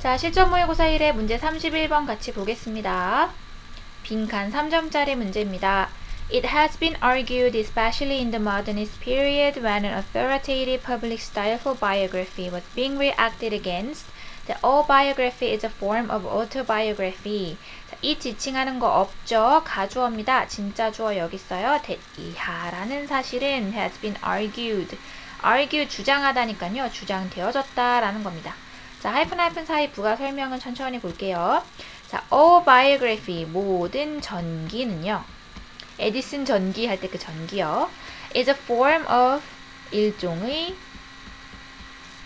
자, 실전 모의고사 1의 문제 31번 같이 보겠습니다. 빈칸 3점짜리 문제입니다. It has been argued, especially in the modernist period, when an authoritative public style for biography was being reacted against, that all biography is a form of autobiography. 자, 이 지칭하는 거 없죠? 가주어입니다. 진짜 주어 여기 있어요. that 이하라는 사실은 has been argued. argue 주장하다니까요. 주장되어졌다라는 겁니다. 자, 하이픈 사이 부가 설명은 천천히 볼게요. 자, all biography, 모든 전기는요. 에디슨 전기 할 때 그 전기요. is a form of, 일종의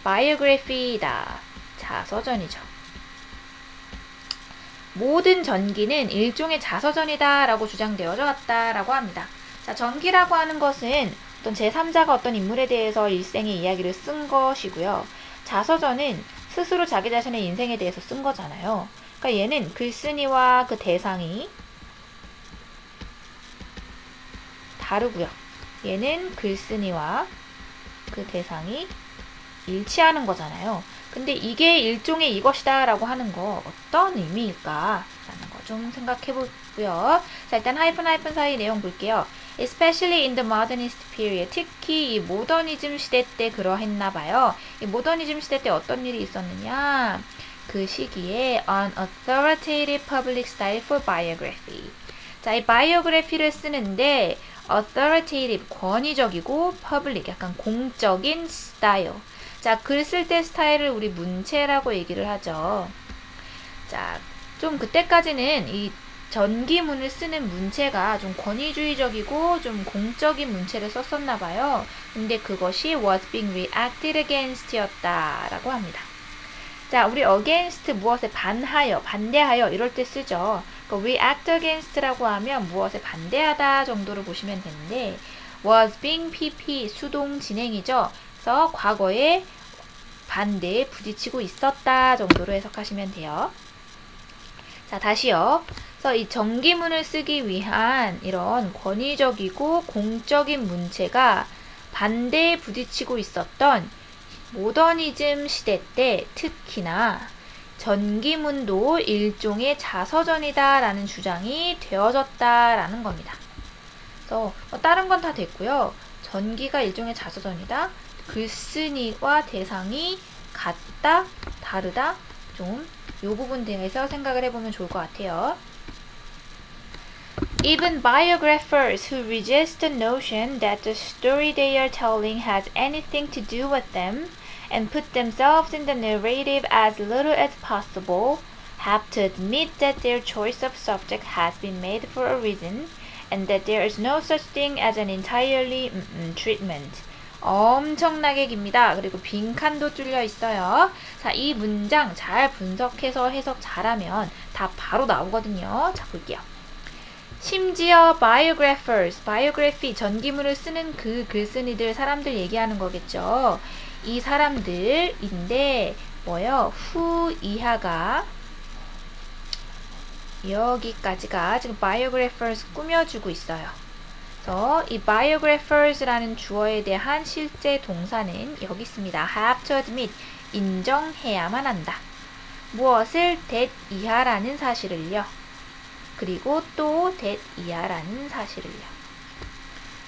biography이다. 자서전이죠. 모든 전기는 일종의 자서전이다 라고 주장되어졌다라고 합니다. 자, 전기라고 하는 것은 어떤 제3자가 어떤 인물에 대해서 일생의 이야기를 쓴 것이고요. 자서전은 스스로 자기 자신의 인생에 대해서 쓴 거잖아요. 그러니까 얘는 글쓴이와 그 대상이 다르고요. 얘는 글쓴이와 그 대상이 일치하는 거잖아요. 근데 이게 일종의 이것이다 라고 하는 거 어떤 의미일까? 라는 거 좀 생각해 보고요. 자, 일단 하이픈 사이 내용 볼게요. Especially in the modernist period. 특히 이 모더니즘 시대 때 그러했나 봐요. 이 모더니즘 시대 때 어떤 일이 있었느냐? 그 시기에 an authoritative public style for biography. 자, 이 biography를 쓰는데 authoritative, 권위적이고 public, 약간 공적인 style. 자, 글 쓸 때 스타일을 우리 문체라고 얘기를 하죠. 자, 좀 그때까지는 이 전기문을 쓰는 문체가 좀 권위주의적이고 좀 공적인 문체를 썼었나 봐요. 근데 그것이 was being reacted against 였다라고 합니다. 자, 우리 against 무엇에 반하여, 반대하여 이럴 때 쓰죠. 그러니까 react against라고 하면 무엇에 반대하다 정도로 보시면 되는데 was being pp 수동 진행이죠. 그래서 과거에 반대에 부딪히고 있었다 정도로 해석하시면 돼요. 자, 다시요. 그래서 이 전기문을 쓰기 위한 이런 권위적이고 공적인 문체가 반대에 부딪히고 있었던 모더니즘 시대 때 특히나 전기문도 일종의 자서전이다 라는 주장이 되어졌다라는 겁니다. 그래서 다른 건 다 됐고요. 전기가 일종의 자서전이다. 글쓴이와 대상이 같다, 다르다, 좀 이 부분 대해서 생각을 해보면 좋을 것 같아요. Even biographers who resist the notion that the story they are telling has anything to do with them and put themselves in the narrative as little as possible have to admit that their choice of subject has been made for a reason and that there is no such thing as an entirely treatment. 엄청나게 깁니다. 그리고 빈칸도 뚫려 있어요. 자, 이 문장 잘 분석해서 해석 잘하면 다 바로 나오거든요. 자, 볼게요. 심지어 biographers, biography, 전기문을 쓰는 그 글쓴이들, 사람들 얘기하는 거겠죠. 이 사람들인데 뭐요? 후 이하가 여기까지가 지금 biographers 꾸며주고 있어요. 그래서 이 biographers라는 주어에 대한 실제 동사는 여기 있습니다. have to admit, 인정해야만 한다. 무엇을 that 이하라는 사실을요. 그리고 또 that 이하라는 사실을요.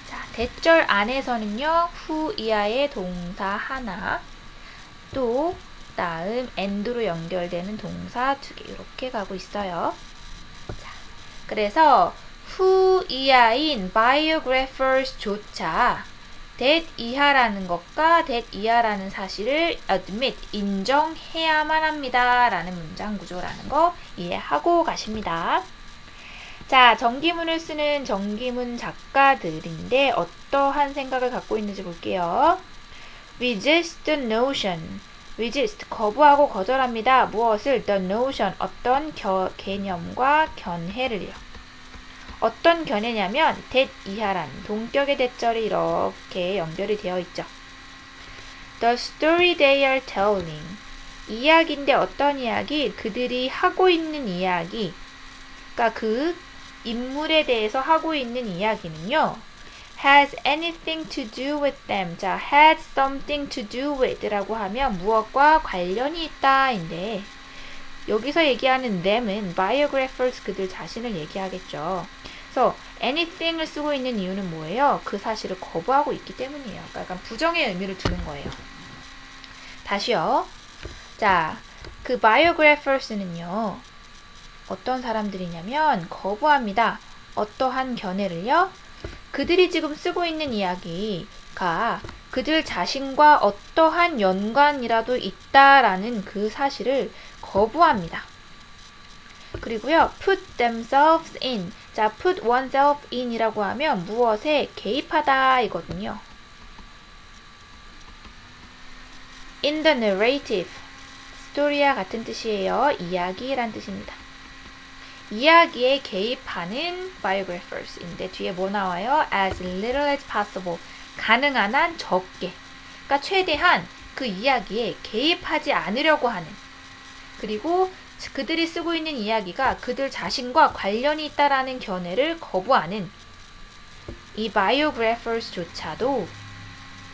자, 대절 안에서는요. 후 이하의 동사 하나, 또 다음 and로 연결되는 동사 두 개 이렇게 가고 있어요. 자, 그래서 후 이하인 biographers조차 that 이하라는 것과 that 이하라는 사실을 admit, 인정해야만 합니다. 라는 문장 구조라는 거 이해하고 가십니다. 자, 전기문을 쓰는 전기문 작가들인데 어떠한 생각을 갖고 있는지 볼게요. resist the notion. resist, 거부하고 거절합니다. 무엇을? the notion, 어떤 개념과 견해를요. 어떤 견해냐면 that 이하라는 동격의 대절이 이렇게 연결이 되어 있죠. The story they are telling. 이야기인데 어떤 이야기? 그들이 하고 있는 이야기. 그러니까 그 인물에 대해서 하고 있는 이야기는요. has anything to do with them. 자, had something to do with 라고 하면 무엇과 관련이 있다 인데 여기서 얘기하는 them은 biographers 그들 자신을 얘기하겠죠. 그래서 anything을 쓰고 있는 이유는 뭐예요? 그 사실을 거부하고 있기 때문이에요. 그러니까 약간 부정의 의미를 두는 거예요. 다시요. 자, 그 biographers는요. 어떤 사람들이냐면 거부합니다. 어떠한 견해를요? 그들이 지금 쓰고 있는 이야기가 그들 자신과 어떠한 연관이라도 있다라는 그 사실을 거부합니다. 그리고요, put themselves in. 자, put oneself in 이라고 하면 무엇에 개입하다 이거든요. in the narrative. 스토리와 같은 뜻이에요. 이야기란 뜻입니다. 이야기에 개입하는 biographers인데 뒤에 뭐 나와요? as little as possible. 가능한 한 적게. 그러니까 최대한 그 이야기에 개입하지 않으려고 하는. 그리고 그들이 쓰고 있는 이야기가 그들 자신과 관련이 있다라는 견해를 거부하는 이 biographers조차도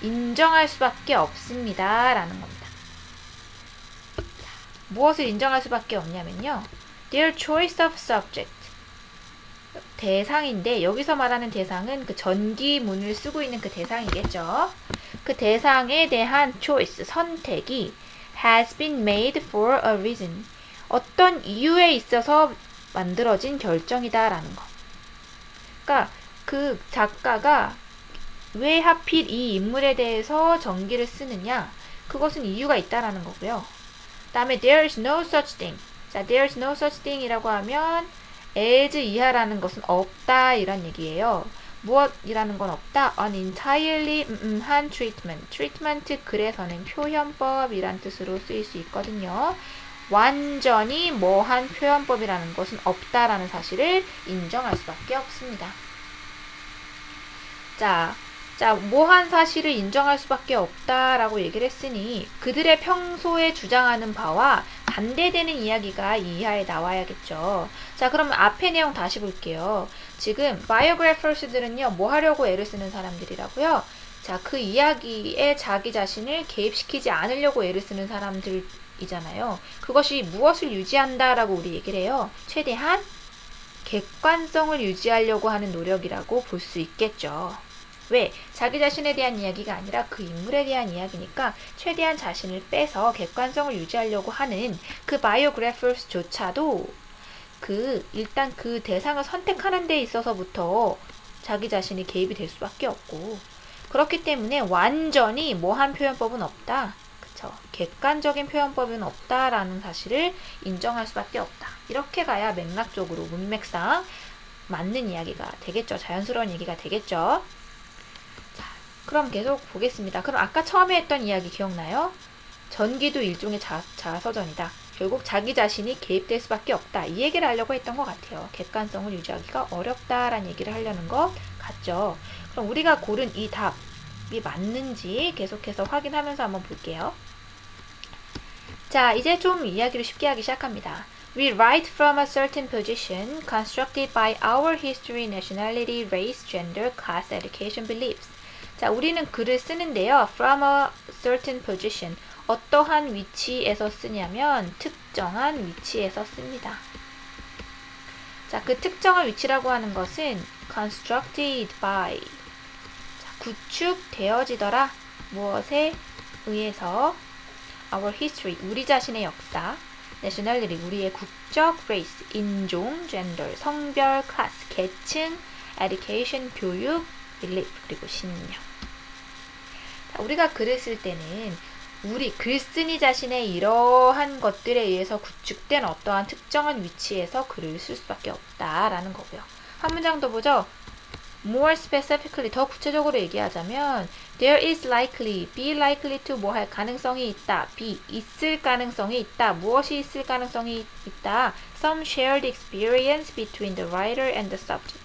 인정할 수밖에 없습니다. 라는 겁니다. 무엇을 인정할 수밖에 없냐면요. Their choice of subject. 대상인데 여기서 말하는 대상은 그 전기문을 쓰고 있는 그 대상이겠죠. 그 대상에 대한 choice, 선택이 has been made for a reason. 어떤 이유에 있어서 만들어진 결정이다라는 거. 그러니까 그 작가가 왜 하필 이 인물에 대해서 전기를 쓰느냐? 그것은 이유가 있다라는 거고요. 그 다음에 there is no such thing. 자, there is no such thing 이라고 하면 as 이하라는 것은 없다 이란 얘기예요. 무엇이라는 건 없다. An entirely 한 treatment. treatment 글에서는 표현법이란 뜻으로 쓰일 수 있거든요. 완전히 뭐한 표현법이라는 것은 없다라는 사실을 인정할 수밖에 없습니다. 자, 뭐한 사실을 인정할 수밖에 없다라고 얘기를 했으니 그들의 평소에 주장하는 바와 반대되는 이야기가 이하에 나와야겠죠. 자, 그럼 앞에 내용 다시 볼게요. 지금 biographers들은요, 뭐 하려고 애를 쓰는 사람들이라고요? 자, 그 이야기에 자기 자신을 개입시키지 않으려고 애를 쓰는 사람들이잖아요. 그것이 무엇을 유지한다라고 우리 얘기를 해요. 최대한 객관성을 유지하려고 하는 노력이라고 볼 수 있겠죠. 왜? 자기 자신에 대한 이야기가 아니라 그 인물에 대한 이야기니까 최대한 자신을 빼서 객관성을 유지하려고 하는 그 biographers조차도 일단 그 대상을 선택하는 데 있어서부터 자기 자신이 개입이 될 수밖에 없고 그렇기 때문에 완전히 뭐한 표현법은 없다. 그쵸? 객관적인 표현법은 없다라는 사실을 인정할 수밖에 없다. 이렇게 가야 맥락적으로 문맥상 맞는 이야기가 되겠죠. 자연스러운 얘기가 되겠죠. 그럼 계속 보겠습니다. 그럼 아까 처음에 했던 이야기 기억나요? 전기도 일종의 자서전이다. 결국 자기 자신이 개입될 수밖에 없다. 이 얘기를 하려고 했던 것 같아요. 객관성을 유지하기가 어렵다라는 얘기를 하려는 것 같죠. 그럼 우리가 고른 이 답이 맞는지 계속해서 확인하면서 한번 볼게요. 자, 이제 좀 이야기를 쉽게 하기 시작합니다. We write from a certain position constructed by our history, nationality, race, gender, class, education, beliefs. 자, 우리는 글을 쓰는데요. From a certain position. 어떠한 위치에서 쓰냐면 특정한 위치에서 씁니다. 자, 그 특정한 위치라고 하는 것은 constructed by. 자, 구축되어지더라. 무엇에 의해서? Our history. 우리 자신의 역사. nationality. 우리의 국적. race. 인종. gender. 성별. class. 계층. education. 교육. belief. 그리고 신념. 자, 우리가 글을 쓸 때는 우리 글쓴이 자신의 이러한 것들에 의해서 구축된 어떠한 특정한 위치에서 글을 쓸 수밖에 없다라는 거고요. 한 문장 더 보죠. More specifically, 더 구체적으로 얘기하자면 There is likely, be likely to 뭐 할 가능성이 있다. be, 있을 가능성이 있다. 무엇이 있을 가능성이 있다. Some shared experience between the writer and the subject.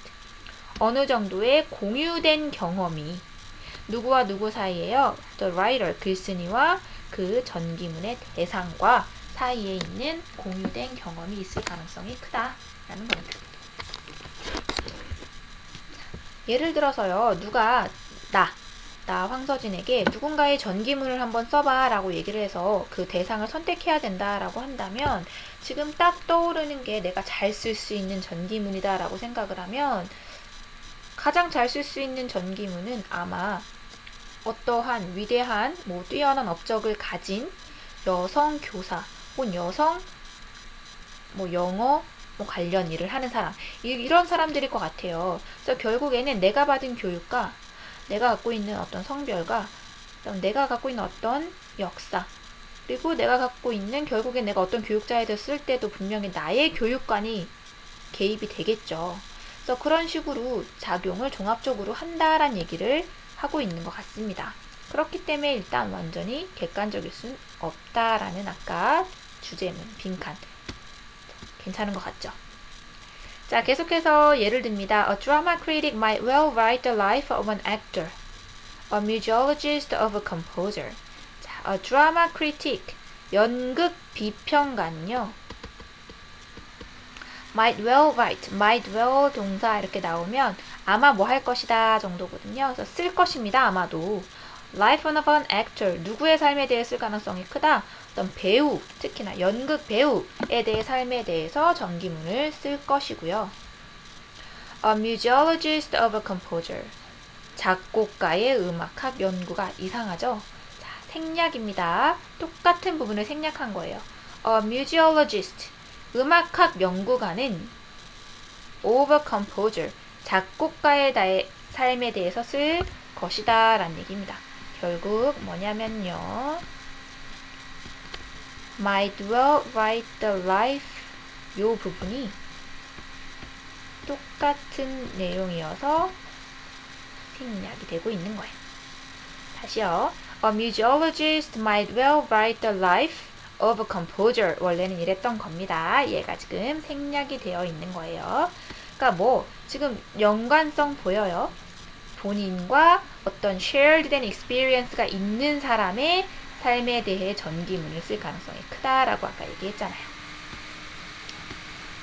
어느 정도의 공유된 경험이 누구와 누구 사이에요? The writer, 글쓴이와 그 전기문의 대상과 사이에 있는 공유된 경험이 있을 가능성이 크다라는 겁니다. 예를 들어서요. 누가 나 황서진에게 누군가의 전기문을 한번 써봐 라고 얘기를 해서 그 대상을 선택해야 된다라고 한다면 지금 딱 떠오르는 게 내가 잘 쓸 수 있는 전기문이다 라고 생각을 하면 가장 잘 쓸 수 있는 전기문은 아마 어떠한 위대한 뛰어난 업적을 가진 여성 교사 혹은 여성 영어 관련 일을 하는 사람, 이런 사람들일 것 같아요. 그래서 결국에는 내가 받은 교육과 내가 갖고 있는 어떤 성별과 내가 갖고 있는 어떤 역사, 그리고 내가 갖고 있는 결국엔 내가 어떤 교육자에 됐을 때도 분명히 나의 교육관이 개입이 되겠죠. 그래서 그런 식으로 작용을 종합적으로 한다라는 얘기를 하고 있는 것 같습니다. 그렇기 때문에 일단 완전히 객관적일 순 없다라는 아까 주제문, 빈칸. 괜찮은 것 같죠? 자, 계속해서 예를 듭니다. A drama critic might well write the life of an actor. A museologist of a composer. 자, a drama critic, 연극 비평가는요. might well write, might well 동사 이렇게 나오면 아마 뭐 할 것이다 정도거든요. 그래서 쓸 것입니다. 아마도. Life of an actor, 누구의 삶에 대해 쓸 가능성이 크다. 어떤 배우, 특히나 연극 배우에 대해 삶에 대해서 전기문을 쓸 것이고요. A museologist of a composer, 작곡가의 음악학 연구가 이상하죠? 자, 생략입니다. 똑같은 부분을 생략한 거예요. A museologist, 음악학 연구가는 of a composer, 작곡가의 삶에 대해서 쓸 것이다 라는 얘기입니다. 결국 뭐냐면요. might well write the life, 요 부분이 똑같은 내용이어서 생략이 되고 있는 거예요. 다시요. A museologist might well write the life of a composer. 원래는 이랬던 겁니다. 얘가 지금 생략이 되어 있는 거예요. 그러니까 지금 연관성 보여요. 본인과 어떤 shared 된 experience가 있는 사람의 삶에 대해 전기문을 쓸 가능성이 크다라고 아까 얘기했잖아요.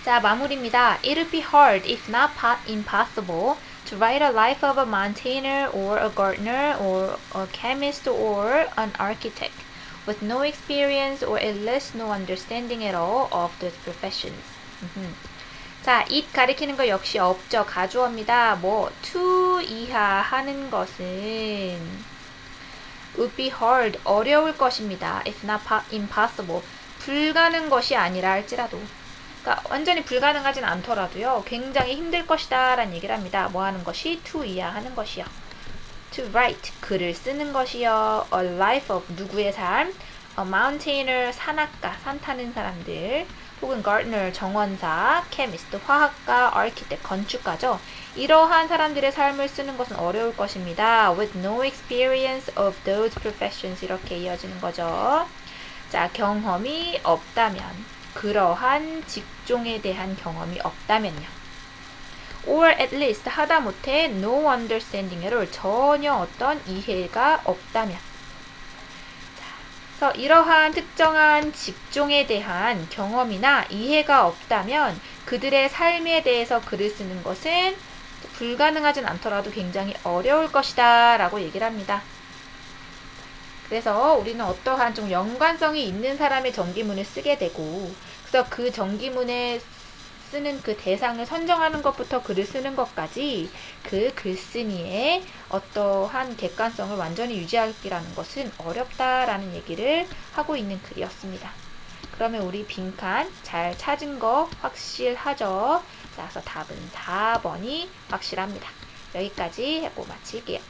자, 마무리입니다. It would be hard, if not impossible, to write a life of a maintainer or a gardener or a chemist or an architect with no experience or at least no understanding at all of those professions. 자, it 가리키는 거 역시 없죠. 가주어입니다. to 이하 하는 것은 would be hard, 어려울 것입니다. if not impossible, 불가능 것이 아니라 할지라도. 그러니까 완전히 불가능하진 않더라도요. 굉장히 힘들 것이다 라는 얘기를 합니다. 뭐 하는 것이? to 이하 하는 것이요. to write, 글을 쓰는 것이요. a life of, 누구의 삶? a mountaineer, 산악가, 산 타는 사람들. 혹은 gardener, 정원사, chemist, 화학가, architect, 건축가죠. 이러한 사람들의 삶을 쓰는 것은 어려울 것입니다. with no experience of those professions, 이렇게 이어지는 거죠. 자, 경험이 없다면, 그러한 직종에 대한 경험이 없다면요. or at least, 하다못해 no understanding at all, 전혀 어떤 이해가 없다면. 그래서 이러한 특정한 직종에 대한 경험이나 이해가 없다면 그들의 삶에 대해서 글을 쓰는 것은 불가능하진 않더라도 굉장히 어려울 것이다 라고 얘기를 합니다. 그래서 우리는 어떠한 좀 연관성이 있는 사람의 전기문을 쓰게 되고, 그래서 그 전기문에 쓰는 그 대상을 선정하는 것부터 글을 쓰는 것까지 그 글쓴이의 어떠한 객관성을 완전히 유지하기라는 것은 어렵다라는 얘기를 하고 있는 글이었습니다. 그러면 우리 빈칸 잘 찾은 거 확실하죠? 자, 그래서 답은 4번이 확실합니다. 여기까지 하고 마칠게요.